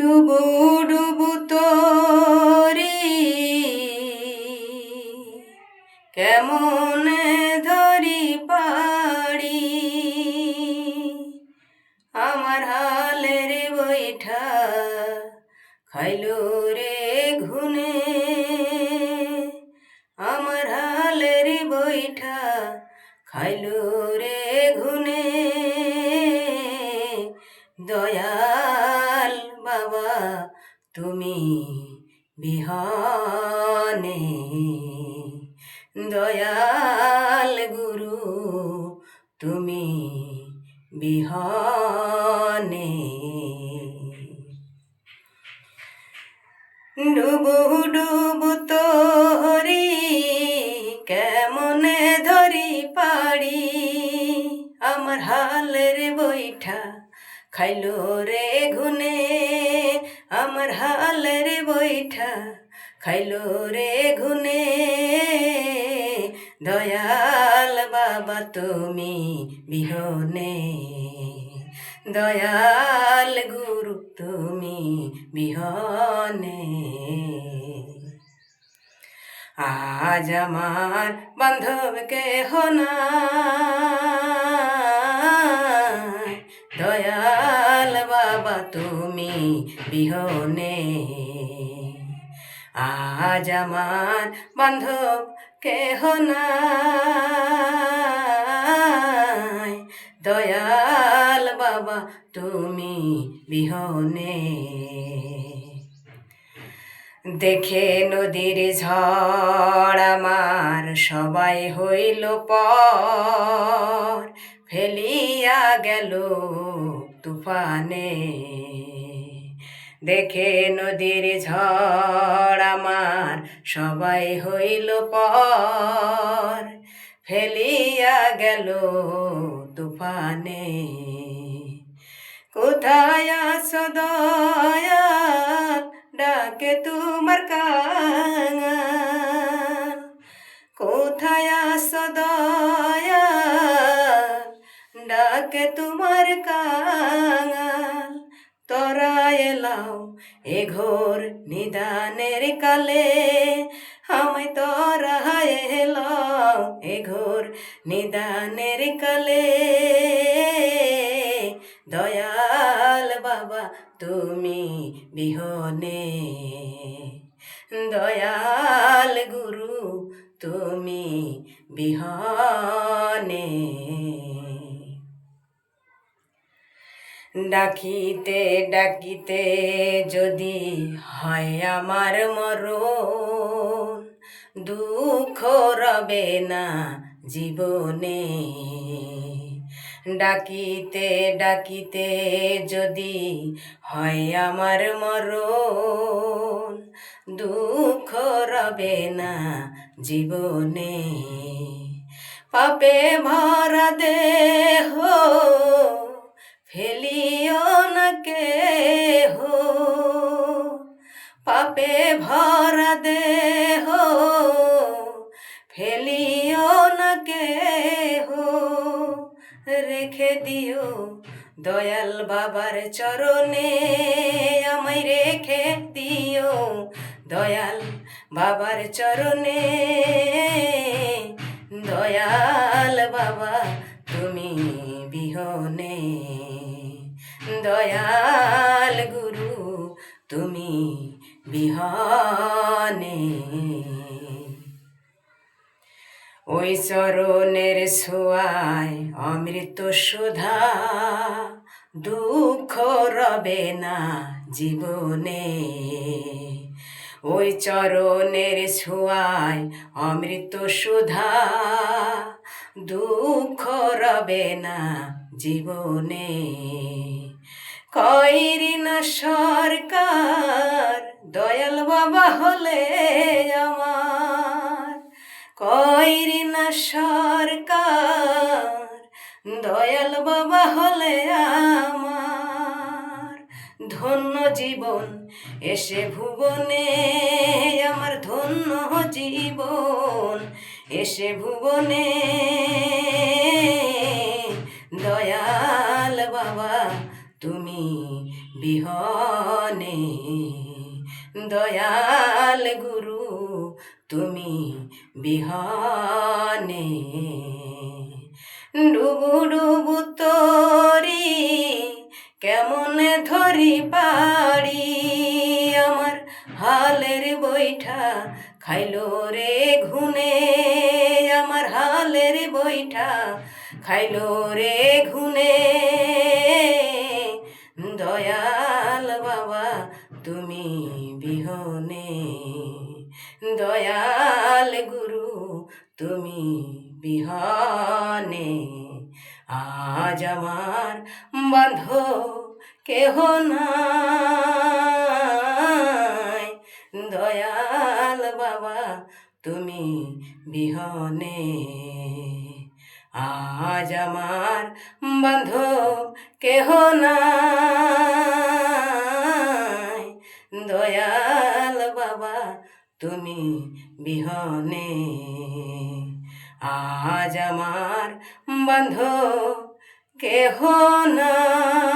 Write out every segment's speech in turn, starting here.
ডুবু ডুবু তোরি কেমনে ধরি পাড়ি আমার হালের বৈঠা খাইলো রে ঘুনে আমার হালের বৈঠা খাইলো রে ঘুনে দয়াল বাবা তুমি বিহনে দয়াল গুরু তুমি বিহনে ডুবু ডুবু তোরি কেমনে ধরি পাড়ি আমার হালের বৈঠা খাইলো রে ঘুনে আমার হালের বৈঠা খাইলো রে ঘুনে দয়াল বাবা তুমি বিহনে দয়াল গুরু তুমি বিহনে আজ আমার বান্ধবকে হোনা দয়াল বাবা তুমি বিহনে আজ আমার বান্ধব কেহ নাই দয়াল বাবা তুমি বিহনে দেখে নদীর ঝড় আমার সবাই হইল পর ফেলিয়া গেল তুফানে দেখে নদীর ঝড় আমার সবাই হইল পর ফেলিয়া গেল তুফানে কোথায় আছো দয়াল ডাকে তোমার কাঙাল কোথায় আছো দয়াল ডাকে তোমার কাঙাল তোরা এলাও এ ঘোর নিদানের কালে আমায় তোরা এলাও এ ঘোর নিদানের কালে দয়াল বাবা তুমি বিহনে দয়াল গুরু তুমি বিহনে ডাকিতে ডাকিতে যদি হয় আমার মরণ দুঃখ রবে না জীবনে ডাকিতে ডাকিতে যদি হয় আমার মরণ দুঃখ রবে না জীবনে পাপে ভরা দেহ ফেলিও না কেহ পাপে ভরা দেহ ফেলিও না কেহ রেখে দিও দয়াল বাবার চরণে আমায় রেখে দিও দয়াল বাবার চরণে দয়াল বাবা তুমি বিহনে দয়াল গুরু তুমি বিহনে ওই চরণের ছোঁয়ায় অমৃত সুধা দুঃখ রবে না জীবনে ওই চরণের ছোঁয়ায় অমৃত সুধা দুঃখ রবে না জীবনে কইরি না সরকার দয়াল বাবা হলে আমার কইরি না সরকার দয়াল বাবা হলে আমার ধন্য জীবন এসে ভুবনে আমার ধন্য জীবন এসে ভুবনে দয়াল বাবা তুমি বিহনে দয়াল গুরু তুমি বিহনে ডুবু ডুবু তরি কেমনে ধরি পাড়ি আমার হালের বৈঠা খাইলো রে ঘুনে আমার হালের বৈঠা খাইলো রে ঘুনে দয়াল বাবা তুমি বিহনে দয়াল গুরু তুমি বিহনে আজ আমার বাঁধ কেহ নাই দয়াল বাবা তুমি বিহনে আজ আমার বাঁধ কেহ নাই দয়াল বাবা তুমি বিহনে আজ আমার বাঁধ কেহ নাই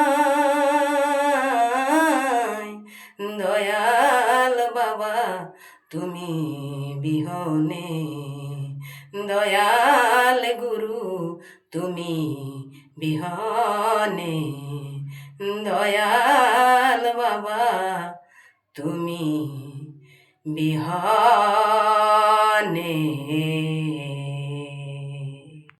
দয়াল বাবা তুমি বিহনে দয়াল গুরু তুমি বিহনে দয়াল বাবা তুমি বিহনে।